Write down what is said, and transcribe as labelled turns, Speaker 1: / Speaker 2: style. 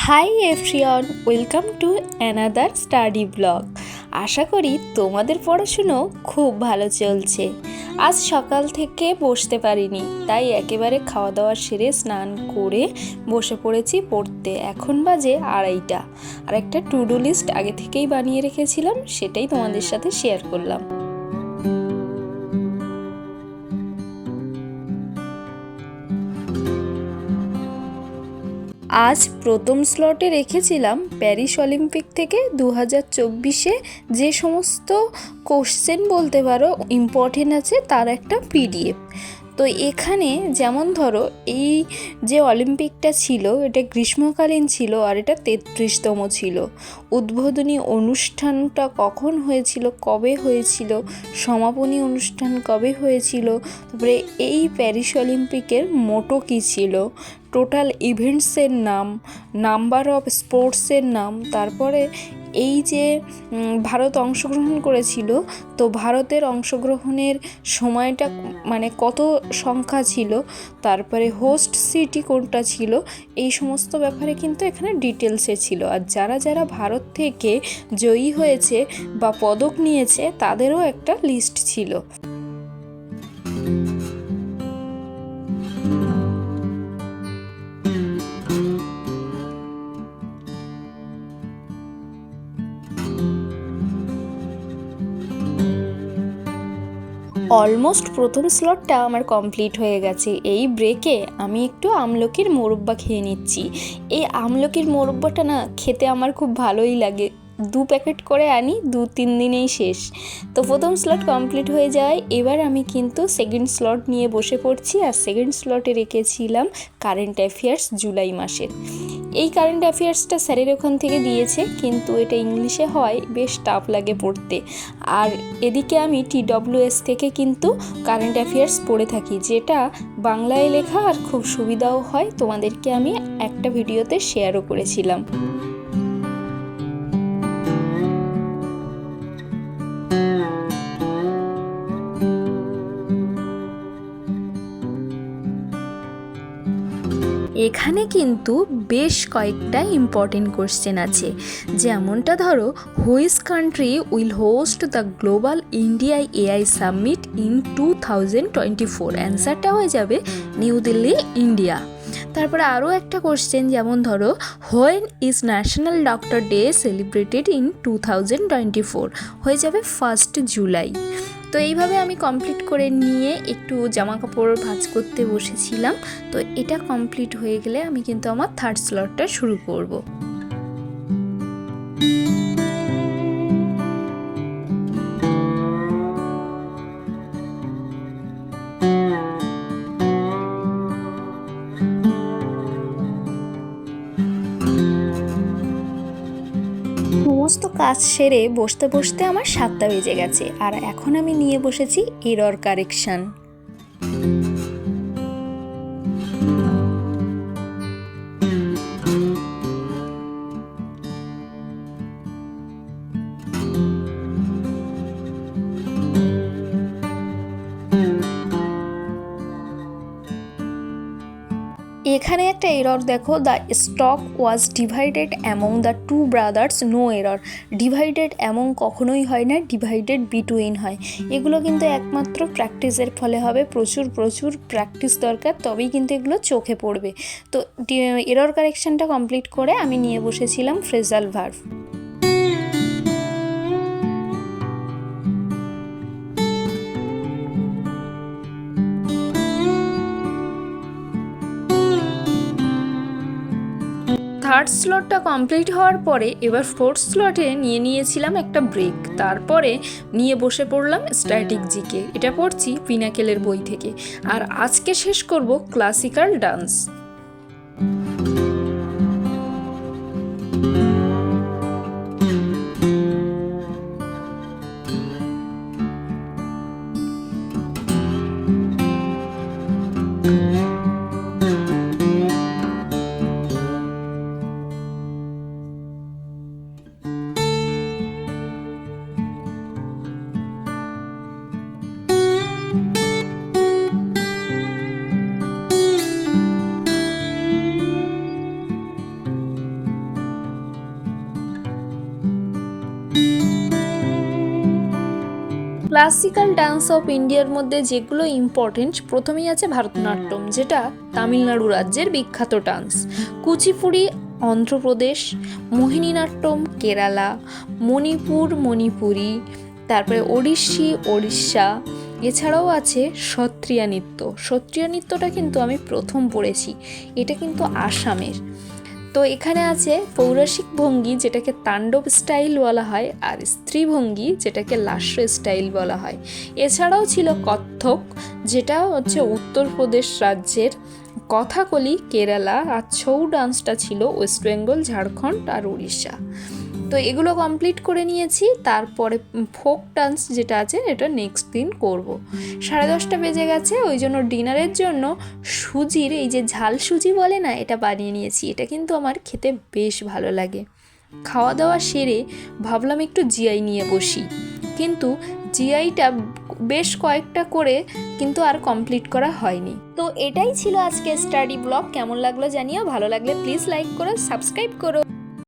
Speaker 1: High everyone, welcome to another study blog. আশা করি তোমাদের পড়াশুনো খুব ভালো চলছে। আজ সকাল থেকে বসতে পারিনি, তাই একেবারে খাওয়া দাওয়া সেরে স্নান করে বসে পড়েছি পড়তে। এখন বাজে 2:30। আর একটা টু ডু লিস্ট আগে থেকেই বানিয়ে রেখেছিলাম, সেটাই তোমাদের সাথে শেয়ার করলাম। আজ প্রথম স্লটে রেখেছিলাম প্যারিস অলিম্পিক থেকে 2024-এ যে সমস্ত কোশ্চেন বলতে পারো ইম্পর্টেন্ট আছে তার একটা পিডিএফ। তো এখানে যেমন ধরো এই যে অলিম্পিকটা ছিল এটা গ্রীষ্মকালীন ছিল আর এটা 33তম ছিল। উদ্বোধনী অনুষ্ঠানটা কখন হয়েছিল, কবে হয়েছিল, সমাপনী অনুষ্ঠান কবে হয়েছিল, তারপরে এই প্যারিস অলিম্পিকের মোটো কী ছিল, টোটাল ইভেন্টসের নাম, নাম্বার অফ স্পোর্টসের নাম, তারপরে এই যে ভারত অংশগ্রহণ করেছিল তো ভারতের অংশগ্রহণের সময়টা মানে কত সংখ্যা ছিল, তারপরে হোস্ট সিটি কোনটা ছিল, এই সমস্ত ব্যাপারে কিন্তু এখানে ডিটেলসে ছিল। আর যারা যারা ভারত থেকে জয়ী হয়েছে বা পদক নিয়েছে তাদেরও একটা লিস্ট ছিল। অলমোস্ট প্রথম স্লটটা আমার কমপ্লিট হয়ে গেছে। এই ব্রেকে আমি একটু আমলকির মোরব্বা খেয়ে নিচ্ছি। এই আমলকির মোরব্বাটা না খেতে আমার খুব ভালোই লাগে, 2 প্যাকেট করে আনি, 2-3 দিনেই শেষ। তো প্রথম স্লট কমপ্লিট হয়ে যায়। এবার আমি কিন্তু সেকেন্ড স্লট নিয়ে বসে পড়ছি। আর সেকেন্ড স্লটে রেখেছিলাম কারেন্ট অ্যাফেয়ার্স জুলাই মাসের। এই কারেন্ট অ্যাফেয়ার্সটা স্যারের ওখান থেকে দিয়েছে, কিন্তু এটা ইংলিশে হয়, বেশ টাফ লাগে পড়তে। আর এদিকে আমি TWS থেকে কিন্তু কারেন্ট অ্যাফেয়ার্স পড়ে থাকি, যেটা বাংলায় লেখা আর খুব সুবিধাও হয়। তোমাদেরকে আমি একটা ভিডিওতে শেয়ারও করেছিলাম। এখানে কিন্তু বেশ কয়েকটা ইম্পর্টেন্ট কোশ্চেন আছে, যেমনটা ধরো which country will host the global India AI summit in 2024। অ্যান্সারটা হয়ে যাবে নিউ দিল্লি, ইন্ডিয়া। তারপরে আরও একটা কোশ্চেন, যেমন ধরো when is national doctor day celebrated in 2024, হয়ে যাবে 1 জুলাই। তো এইভাবে আমি কমপ্লিট করে নিয়ে একটু জামা কাপড় ভাঁজ করতে বসেছিলাম। তো এটা কমপ্লিট হয়ে গেলে আমি কিন্তু আমার থার্ড স্লটটা শুরু করব। সমস্ত কাজ সেরে বসতে বসতে আমার 7টা বেজে গেছে। আর এখন আমি নিয়ে বসেছি এরর কারেকশন। এখানে একটা এরর দেখো, the stock was divided among the 2 brothers, no error. Divided among কখনোই হয় না, ডিভাইডেড বিটুইন হয়। এগুলো কিন্তু একমাত্র প্র্যাকটিসের ফলে হবে, প্রচুর প্রচুর প্র্যাকটিস দরকার, তবেই কিন্তু এগুলো চোখে পড়বে। তো এরর কারেকশনটা কমপ্লিট করে আমি নিয়ে বসেছিলাম ফ্রেজাল ভার্ব। থার্ড স্লটটা কমপ্লিট হওয়ার পরে এবার ফোর্থ স্লটে নিয়েছিলাম একটা ব্রেক। তারপরে নিয়ে বসে পড়লাম স্ট্যাটিক জিকে। এটা পড়ছি পিনাকেলের বই থেকে। আর আজকে শেষ করব classical dance. Classical dance of ইন্ডিয়ার মধ্যে যেগুলো ইম্পর্টেন্ট, প্রথমেই আছে ভারতনাট্যম, যেটা তামিলনাড়ু রাজ্যের বিখ্যাত ডান্স, কুচিপুড়ি অন্ধ্রপ্রদেশ, মোহিনীনাট্যম কেরালা, মণিপুর মণিপুরি, তারপরে ওড়িশি ওড়িশা। এছাড়াও আছে সত্রিয়া নৃত্য। সত্রিয়া নৃত্যটা কিন্তু আমি প্রথম পড়েছি, এটা কিন্তু আসামের। তো এখানে আছে পৌরাসিক ভঙ্গি, যেটাকে তাণ্ডব স্টাইল বলা হয়, আর স্ত্রী ভঙ্গি, যেটাকে লাস্য স্টাইল বলা হয়। এছাড়াও ছিল কত্থক, যেটা হচ্ছে উত্তরপ্রদেশ রাজ্যের, কথাকলি কেরালা, আর ছৌ ডান্সটা ছিল ওয়েস্ট বেঙ্গল, ঝাড়খণ্ড আর উড়িষ্যা। তো এগুলো কমপ্লিট করে নিয়েছি। তারপরে ফোক ডান্স যেটা আছে এটা নেক্সট দিন করব। 10:30 বেজে গেছে, ওই জন্য ডিনারের জন্য সুজির, এই যে ঝাল সুজি বলে না, এটা বানিয়ে নিয়েছি। এটা কিন্তু আমার খেতে বেশ ভালো লাগে। খাওয়া দাওয়া সেরে ভাবলাম একটু জিআই নিয়ে বসি, কিন্তু জিআইটা বেশ কয়েকটা করে কিন্তু আর কমপ্লিট করা হয়নি। তো এটাই ছিল আজকে স্টাডি ব্লগ। কেমন লাগলো জানিও, ভালো লাগলে প্লিজ লাইক করো, সাবস্ক্রাইব করো।